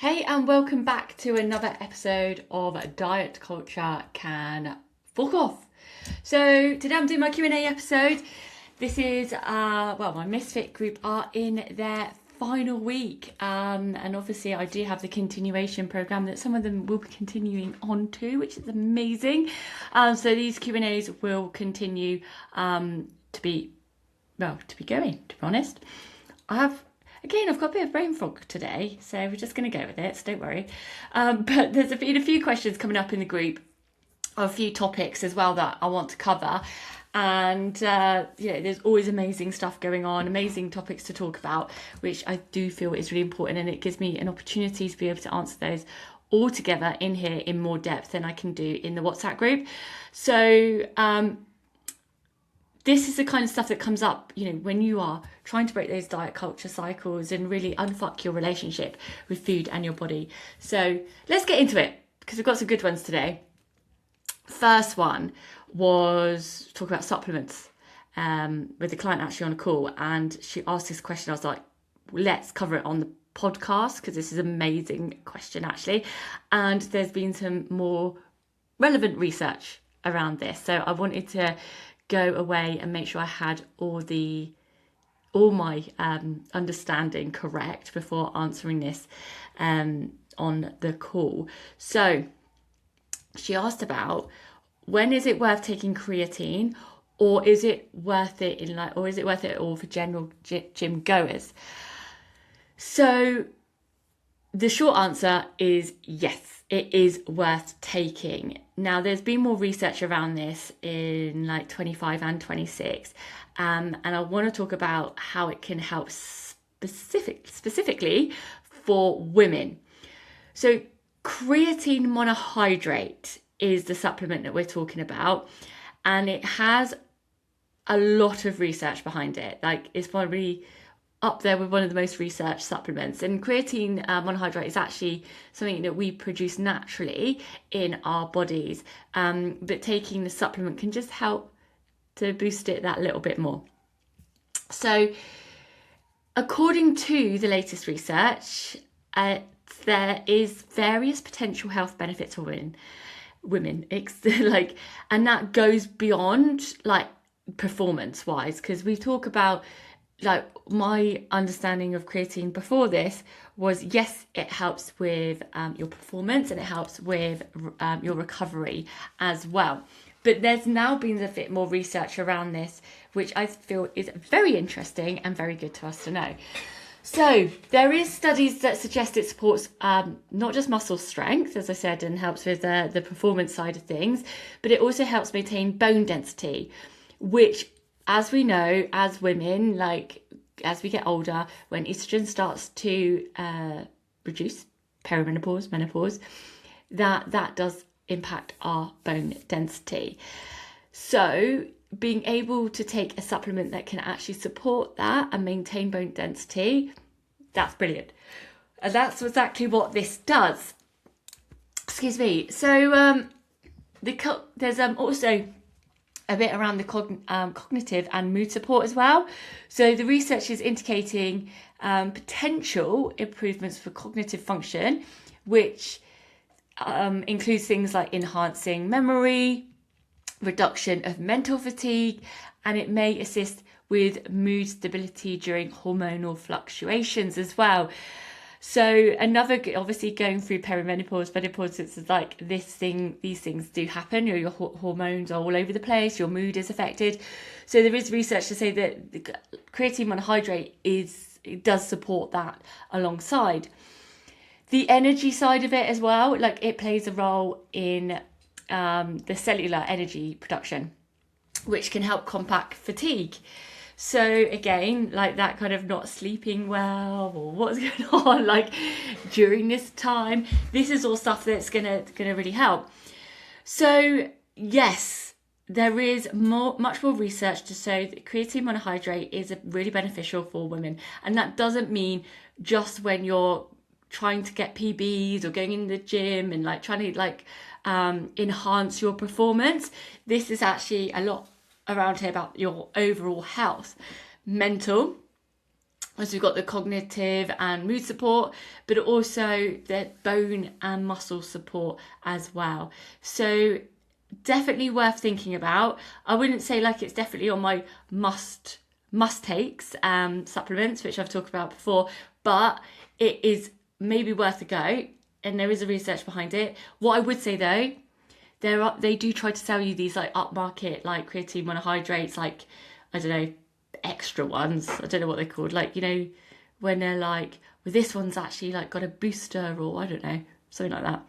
Hey, and welcome back to another episode of Diet Culture Can Fuck Off. So today I'm doing my Q&A episode. This is, my Misfit group are in their final week. And obviously I do have the continuation program that some of them will be continuing on to, which is amazing. So these Q&As will continue to be going, to be honest. I've got a bit of brain fog today, so we're just going to go with it, so don't worry. But there's been a few questions coming up in the group, a few topics as well that I want to cover. And, there's always amazing stuff going on, amazing topics to talk about, which I do feel is really important. And it gives me an opportunity to be able to answer those all together in here in more depth than I can do in the WhatsApp group. So, this is the kind of stuff that comes up, when you are trying to break those diet culture cycles and really unfuck your relationship with food and your body. So let's get into it, because we've got some good ones today. First one was talk about supplements with the client actually on a call, and she asked this question. I was like, let's cover it on the podcast, because this is an amazing question actually. And there's been some more relevant research around this. So I wanted to go away and make sure I had all my understanding correct before answering this on the call. So she asked about, when is it worth taking creatine, or is it worth it at all for general gym goers? So the short answer is yes, it is worth taking. Now, there's been more research around this in 25 and 26, and I want to talk about how it can help specifically for women. So creatine monohydrate is the supplement that we're talking about, and it has a lot of research behind it. It's probably up there with one of the most researched supplements. And creatine monohydrate is actually something that we produce naturally in our bodies, but taking the supplement can just help to boost it that little bit more. So according to the latest research, there is various potential health benefits for women, and that goes beyond performance wise, because we talk about, my understanding of creatine before this was, yes, it helps with your performance, and it helps with your recovery as well. But there's now been a bit more research around this, which I feel is very interesting and very good to us to know. So there is studies that suggest it supports not just muscle strength, as I said, and helps with the performance side of things, but it also helps maintain bone density, which, as we know, as women, as we get older, when estrogen starts to reduce, perimenopause, menopause, that does impact our bone density. So being able to take a supplement that can actually support that and maintain bone density, that's brilliant. And that's exactly what this does. Excuse me. So there's also a bit around the cognitive and mood support as well. So the research is indicating potential improvements for cognitive function, which includes things like enhancing memory, reduction of mental fatigue, and it may assist with mood stability during hormonal fluctuations as well. So obviously going through perimenopause, menopause, it's these things do happen. Your hormones are all over the place. Your mood is affected. So there is research to say that the creatine monohydrate does support that alongside. The energy side of it as well, it plays a role in the cellular energy production, which can help combat fatigue. So again, that kind of not sleeping well, or what's going on during this time, this is all stuff that's gonna really help. So yes, there is much more research to show that creatine monohydrate is really beneficial for women, and that doesn't mean just when you're trying to get PBs or going in the gym and trying to enhance your performance. This is actually a lot around here about your overall health, mental, as we've got the cognitive and mood support, but also the bone and muscle support as well. So definitely worth thinking about. I wouldn't say like it's definitely on my must takes supplements, which I've talked about before, but it is maybe worth a go, and there is a research behind it. What I would say though, they do try to sell you these like upmarket like creatine monohydrates, like I don't know, extra ones. I don't know what they're called. Like, you know, when they're like, well, this one's actually like got a booster, or I don't know, something like that.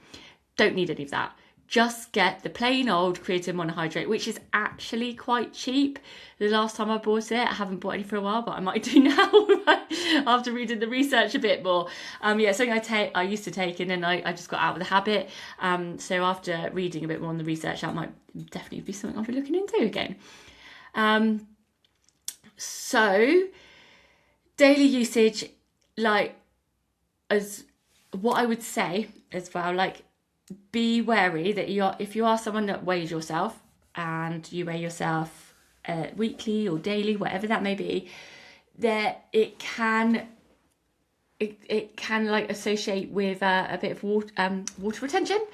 Don't need any of that. Just get the plain old creatine monohydrate, which is actually quite cheap. The last time I bought it, I haven't bought any for a while, but I might do now after reading the research a bit more. Yeah, something I used to take, and then I just got out of the habit. So after reading a bit more on the research, that might definitely be something I'll be looking into again. So daily usage, like, as what I would say as well, like, be wary that if you are someone that weighs yourself, and you weigh yourself weekly or daily, whatever that may be, that it can like associate with a bit of water retention.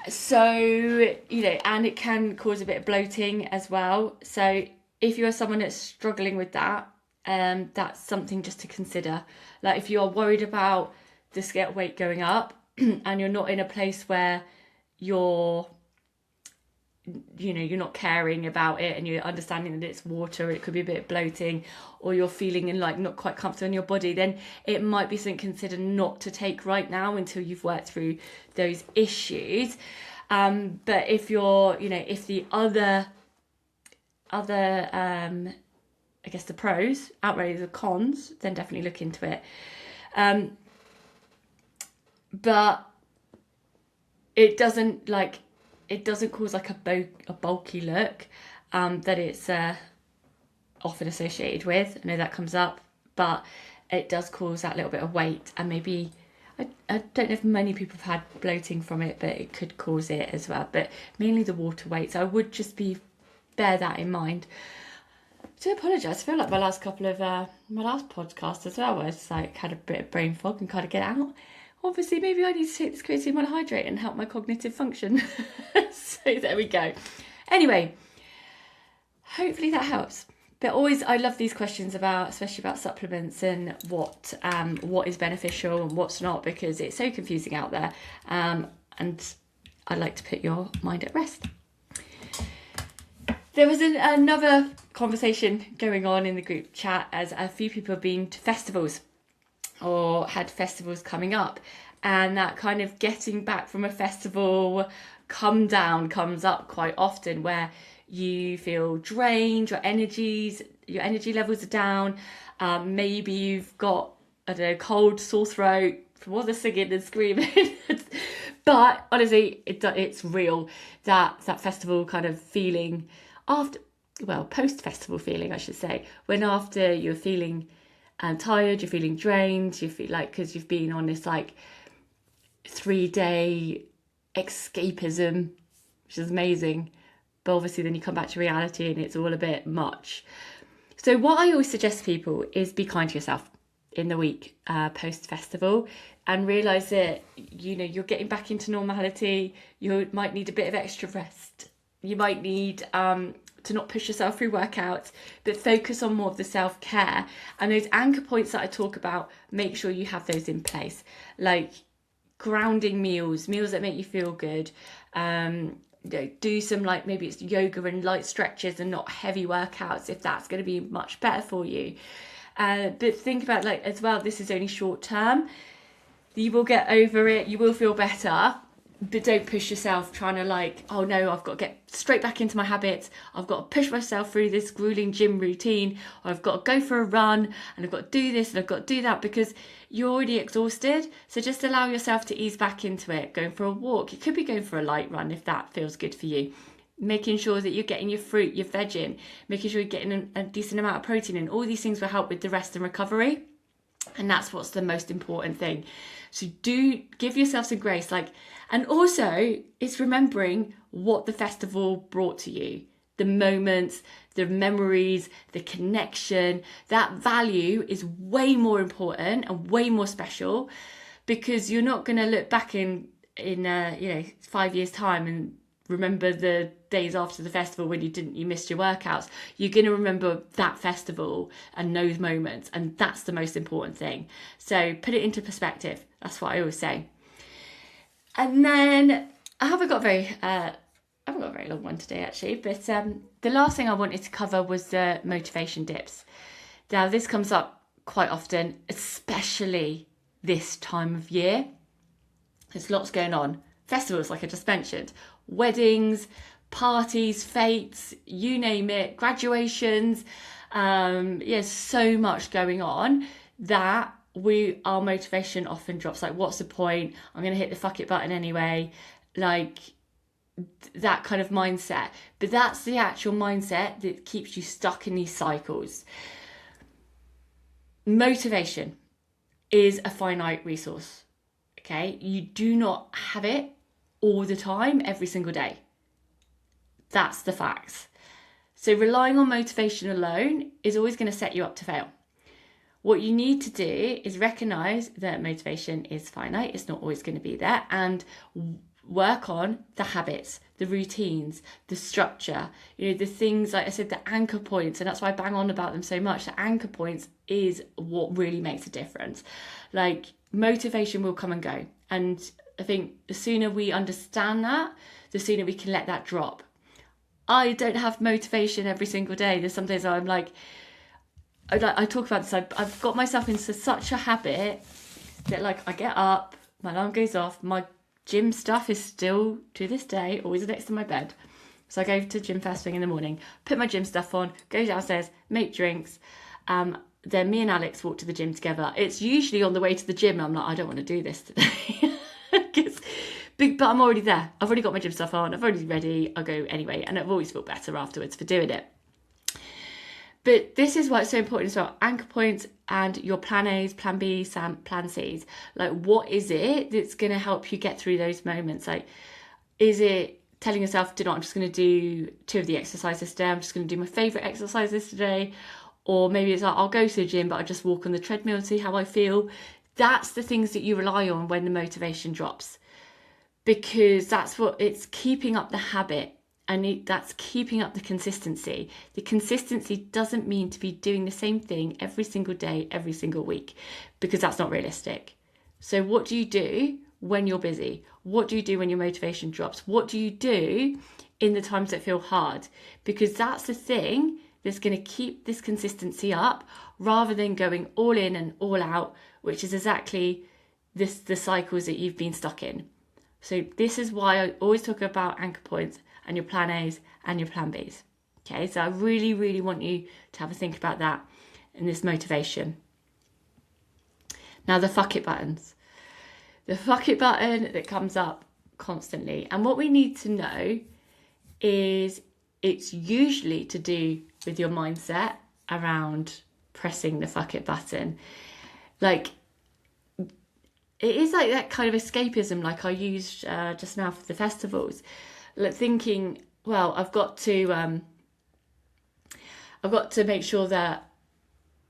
So, you know, and it can cause a bit of bloating as well. So if you are someone that's struggling with that, that's something just to consider. Like, if you are worried about the scale weight going up, and you're not in a place where you're not caring about it, and you're understanding that it's water, it could be a bit bloating, or you're feeling like not quite comfortable in your body, then it might be something consider not to take right now until you've worked through those issues. But if you're, if the other I guess the pros outweigh the cons, then definitely look into it. But it doesn't cause like a bulky look that it's often associated with. I know that comes up, but it does cause that little bit of weight, and maybe I don't know if many people have had bloating from it, but it could cause it as well. But mainly the water weight. So I would just bear that in mind. I do apologise. I feel like my last podcast as well, where I just like had a bit of brain fog and kind of get out. Obviously, maybe I need to take this creatine monohydrate and help my cognitive function. So there we go. Anyway, hopefully that helps. But always, I love these questions especially about supplements and what is beneficial and what's not, because it's so confusing out there. And I'd like to put your mind at rest. There was another conversation going on in the group chat, as a few people have been to festivals or had festivals coming up, and that kind of getting back from a festival come down comes up quite often, where you feel drained, your energy levels are down, maybe you've got, I don't know, cold, sore throat from all the singing and screaming. But honestly, it's real, that festival kind of feeling post-festival feeling, I should say, when after you're feeling tired, you're feeling drained, you feel like, because you've been on this like 3-day escapism, which is amazing, but obviously then you come back to reality and it's all a bit much. So what I always suggest to people is be kind to yourself in the week post-festival, and realise that you're getting back into normality. You might need a bit of extra rest, you might need to not push yourself through workouts, but focus on more of the self-care. And those anchor points that I talk about, make sure you have those in place, like grounding meals that make you feel good. Do some, like, maybe it's yoga and light stretches and not heavy workouts, if that's going to be much better for you. But think about, like, as well, this is only short term. You will get over it, you will feel better, but don't push yourself trying to like, oh no, I've got to get straight back into my habits, I've got to push myself through this grueling gym routine, or I've got to go for a run, and I've got to do this and I've got to do that, because you're already exhausted. So just allow yourself to ease back into it. Going for a walk, it could be going for a light run if that feels good for you. Making sure that you're getting your fruit, your veg in, making sure you're getting a decent amount of protein in. All these things will help with the rest and recovery. And that's what's the most important thing. So do give yourself some grace. And also, it's remembering what the festival brought to you. the moments, the memories, the connection. That value is way more important and way more special, because you're not going to look back in 5 years time and remember the days after the festival when you missed your workouts. You're going to remember that festival and those moments, and that's the most important thing. So put it into perspective. That's what I always say. And then I haven't got a very long one today actually, but the last thing I wanted to cover was the motivation dips. Now this comes up quite often, especially this time of year. There's lots going on. Festivals, like I just mentioned, weddings, parties, fates, you name it, graduations. So much going on that our motivation often drops. Like, what's the point? I'm going to hit the fuck it button anyway. Like that kind of mindset. But that's the actual mindset that keeps you stuck in these cycles. Motivation is a finite resource. Okay, you do not have it all the time, every single day. That's the facts. So relying on motivation alone is always going to set you up to fail. What you need to do is recognize that motivation is finite. It's not always going to be there, and work on the habits, the routines, the structure, the things, like I said, the anchor points. And that's why I bang on about them so much. The anchor points is what really makes a difference. Like, motivation will come and go. And I think the sooner we understand that, the sooner we can let that drop. I don't have motivation every single day. There's some days I'm like, I talk about this, I've got myself into such a habit that, like, I get up, my alarm goes off, my gym stuff is still, to this day, always next to my bed. So I go to gym first thing in the morning, put my gym stuff on, go downstairs, make drinks. Then me and Alex walk to the gym together. It's usually on the way to the gym, I'm like, I don't want to do this today. But I'm already there. I've already got my gym stuff on. I've already ready. I'll go anyway. And I've always felt better afterwards for doing it. But this is why it's so important as well. Anchor points and your plan A's, plan B's, plan C's. Like, what is it that's going to help you get through those moments? Like, is it telling yourself, I'm just going to do 2 of the exercises today. I'm just going to do my favourite exercises today. Or maybe it's like, I'll go to the gym, but I'll just walk on the treadmill and see how I feel. That's the things that you rely on when the motivation drops. Because it's keeping up the habit, and that's keeping up the consistency. The consistency doesn't mean to be doing the same thing every single day, every single week, because that's not realistic. So what do you do when you're busy? What do you do when your motivation drops? What do you do in the times that feel hard? Because that's the thing that's going to keep this consistency up, rather than going all in and all out, which is exactly the cycles that you've been stuck in. So this is why I always talk about anchor points and your plan A's and your plan B's. Okay, so I really, really want you to have a think about that in this motivation. Now, the fuck it buttons. The fuck it button that comes up constantly. And what we need to know is it's usually to do with your mindset around pressing the fuck it button. Like, it is like that kind of escapism, like I used just now for the festivals. Like, thinking, well, I've got to make sure that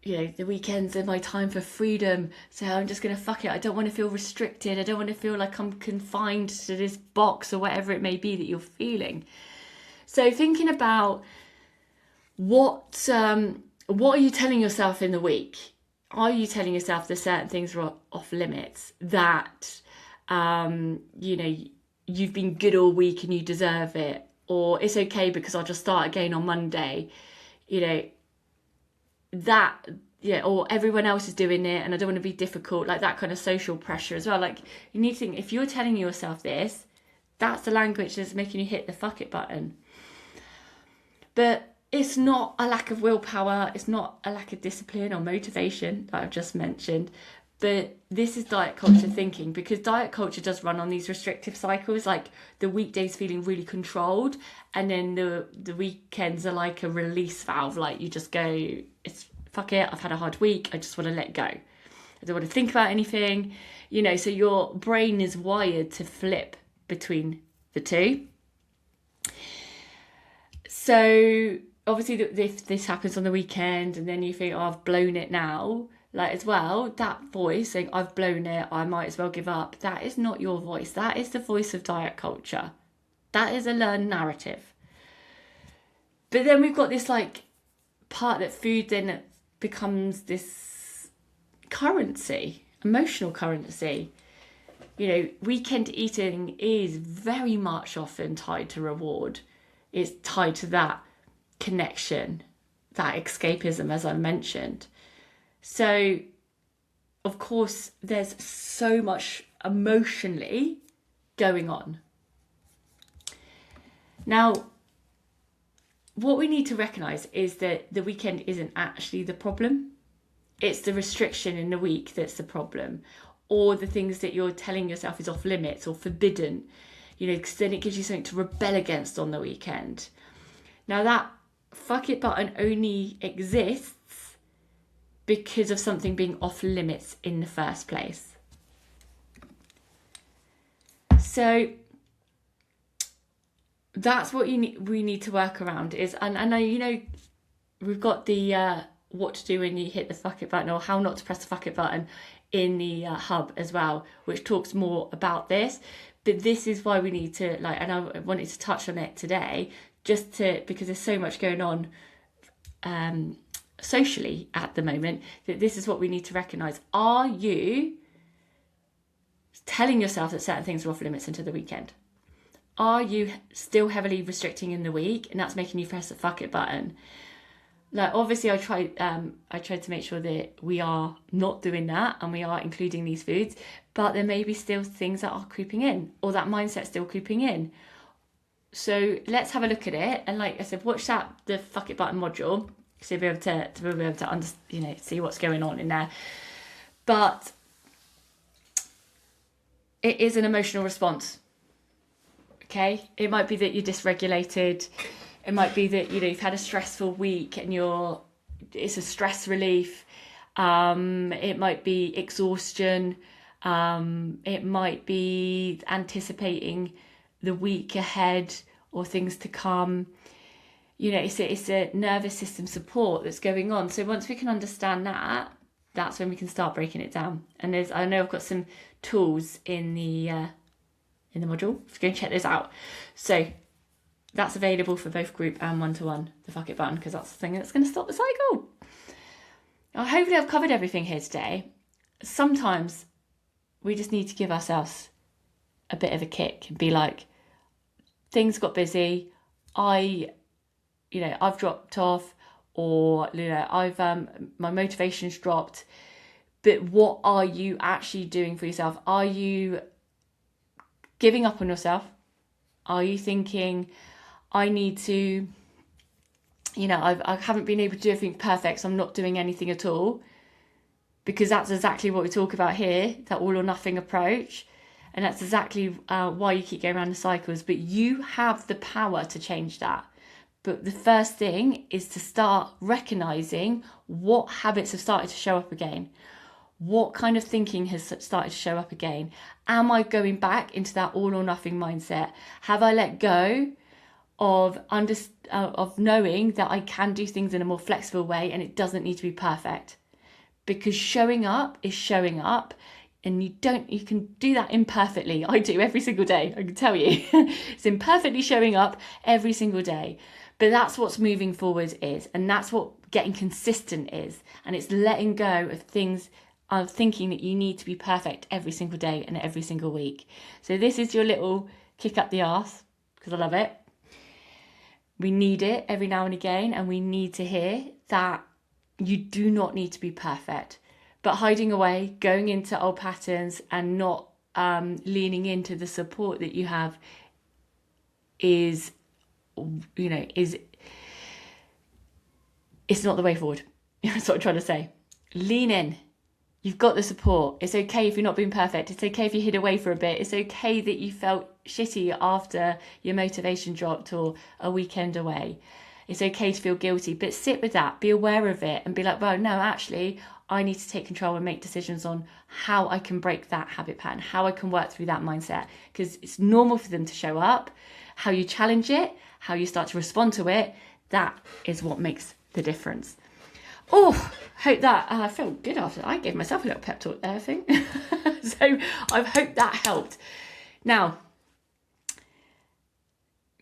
the weekends are my time for freedom. So I'm just going to fuck it. I don't want to feel restricted. I don't want to feel like I'm confined to this box or whatever it may be that you're feeling. So thinking about what are you telling yourself in the week? Are you telling yourself that certain things are off limits, that, you've been good all week and you deserve it, or it's okay because I'll just start again on Monday, or everyone else is doing it and I don't want to be difficult, like that kind of social pressure as well. Like, you need to think, if you're telling yourself this, that's the language that's making you hit the fuck it button. But it's not a lack of willpower, it's not a lack of discipline or motivation that I've just mentioned, but this is diet culture thinking, because diet culture does run on these restrictive cycles, like the weekdays feeling really controlled, and then the weekends are like a release valve, like you just go, it's fuck it, I've had a hard week, I just want to let go. I don't want to think about anything, so your brain is wired to flip between the two. So obviously if this happens on the weekend and then you think, oh, I've blown it now, like as well, that voice saying, I've blown it, I might as well give up, that is not your voice. That is the voice of diet culture. That is a learned narrative. But then we've got this like part that food then becomes this currency, emotional currency. You know, weekend eating is very much often tied to reward. It's tied to that connection, that escapism, as I mentioned. So, of course, there's so much emotionally going on. Now, what we need to recognise is that the weekend isn't actually the problem. It's the restriction in the week that's the problem, or the things that you're telling yourself is off limits or forbidden, you know, because then it gives you something to rebel against on the weekend. Now that fuck it button only exists because of something being off limits in the first place. So that's what we need to work around is, and you know, we've got the what to do when you hit the fuck it button, or how not to press the fuck it button in the hub as well, which talks more about this. But this is why we need to, like, and I wanted to touch on it today, just to, because there's so much going on socially at the moment, that this is what we need to recognise. Are you telling yourself that certain things are off limits into the weekend? Are you still heavily restricting in the week, and that's making you press the fuck it button? Like, obviously I tried to make sure that we are not doing that and we are including these foods, but there may be still things that are creeping in, or that mindset still creeping in. So let's have a look at it, and like I said, watch the fuck it button module, so you'll be able to see what's going on in there. But it is an emotional response. Okay, it might be that you're dysregulated. It might be that, you know, you've had a stressful week and it's a stress relief. It might be exhaustion. It might be anticipating the week ahead or things to come. You know, it's a nervous system support that's going on. So once we can understand that, that's when we can start breaking it down. And I know I've got some tools in the module. So go and check those out. So that's available for both group and one-to-one, the fuck it button, because that's the thing that's going to stop the cycle. Now, hopefully I've covered everything here today. Sometimes we just need to give ourselves a bit of a kick and be like, things got busy, I've dropped off, or, you know, I've my motivation's dropped. But what are you actually doing for yourself? Are you giving up on yourself? Are you thinking, I need to, you know, I haven't been able to do everything perfect, so I'm not doing anything at all? Because that's exactly what we talk about here, that all or nothing approach. And that's exactly why you keep going around the cycles. But you have the power to change that. But the first thing is to start recognising what habits have started to show up again. What kind of thinking has started to show up again? Am I going back into that all or nothing mindset? Have I let go of knowing that I can do things in a more flexible way and it doesn't need to be perfect? Because showing up is showing up, and you can do that imperfectly. I do every single day, I can tell you. It's imperfectly showing up every single day. But that's what's moving forward is, and that's what getting consistent is. And it's letting go of things, of thinking that you need to be perfect every single day and every single week. So this is your little kick up the arse, because I love it. We need it every now and again, and we need to hear that you do not need to be perfect. But hiding away, going into old patterns and not leaning into the support that you have is it's not the way forward. That's what I'm trying to say. Lean in. You've got the support. It's okay if you're not being perfect. It's okay if you hid away for a bit. It's okay that you felt shitty after your motivation dropped or a weekend away. It's okay to feel guilty, but sit with that, be aware of it, and be like, well, no, actually, I need to take control and make decisions on how I can break that habit pattern, how I can work through that mindset, because it's normal for them to show up. How you challenge it, how you start to respond to it, that is what makes the difference. Oh, hope that I felt good after that. I gave myself a little pep talk there, I think. So I hope that helped. Now,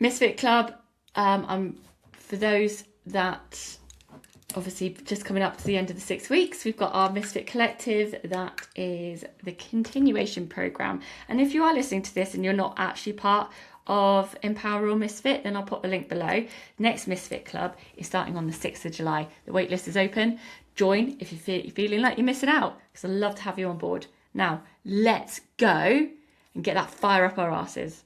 Misfit Club, I'm for those that obviously just coming up to the end of the 6 weeks, we've got our Misfit Collective. That is the continuation program. And if you are listening to this and you're not actually part of Empower or Misfit, then I'll put the link below. Next Misfit Club is starting on the 6th of July. The waitlist is open. Join if you're feeling like you're missing out, because I'd love to have you on board. Now, let's go and get that fire up our asses.